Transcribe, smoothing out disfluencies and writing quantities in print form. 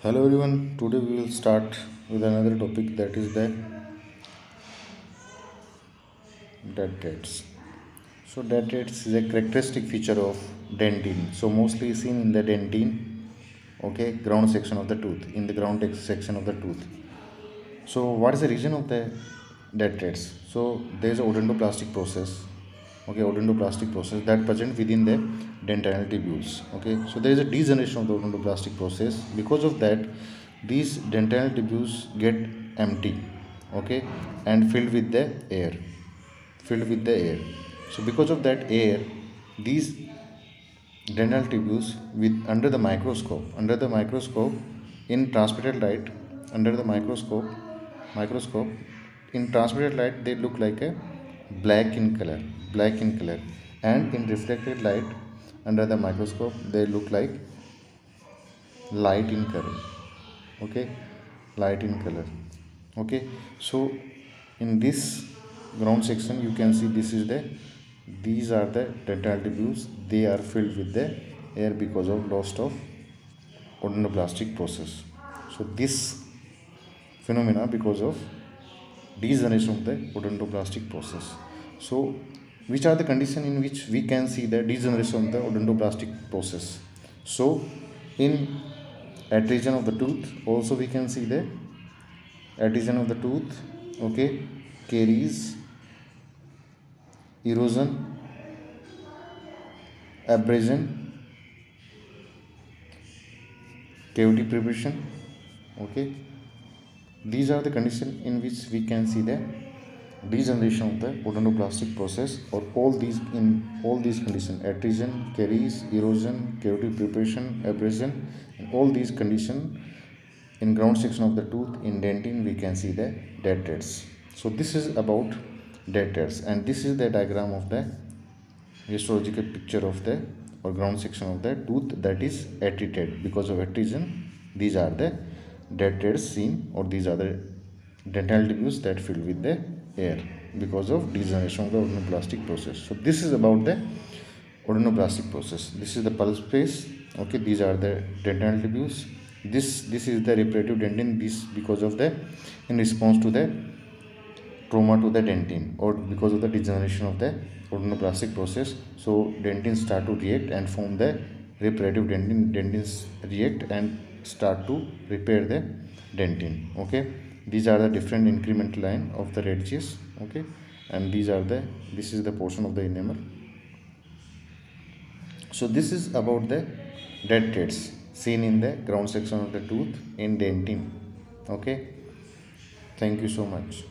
Hello everyone, today we will start with another topic, that is the dead dates. So dead dates is a characteristic feature of dentine. So mostly seen in the dentine, okay, ground section of the tooth, in the ground section of the tooth. So what is the reason of the dead dates? So there is a odontoplastic process, okay, odontoplastic process that present within the dentinal tubules, okay. So there is a degeneration of the odontoplastic process. Because of that, these dentinal tubules get empty, okay, and filled with the air. So because of that air, these dental tubules, with under the microscope in transmitted light, under the microscope in transmitted light, they look like a black in color, and in reflected light under the microscope, they look like light in color, okay, light in color, okay. So in this ground section, you can see these are the dental tubules. They are filled with the air because of loss of odontoplastic process. So this phenomena because of degeneration of the odontoplastic process. So which are the conditions in which we can see the degeneration of the odontoplastic process? So in adhesion of the tooth, also we can see the adhesion of the tooth, okay, caries, erosion, abrasion, cavity preparation, okay. These are the conditions in which we can see the degeneration of the odontoplastic process, or all these conditions: adhesion, caries, erosion, cavity preparation, abrasion, and all these conditions in ground section of the tooth in dentine, we can see the dead threads. So this is about dead threads, and this is the diagram of the histological picture of the or ground section of the tooth that is attenuated. Because of adhesion, these are the dead threads seen, or these are the dental tubules that fill with the air because of degeneration of the odontoplastic process. So this is about the odontoplastic process. This is the pulse space, okay. These are the dental tubules. This is the reparative dentin. This because of the in response to the trauma to the dentin, or because of the degeneration of the odontoplastic process. So dentins start to react and form the reparative dentin. Dentins react and start to repair the dentin, okay. These are the different incremental line of the ridges, okay, and this is the portion of the enamel. So this is about the dead threads seen in the ground section of the tooth in dentine, okay. Thank you so much.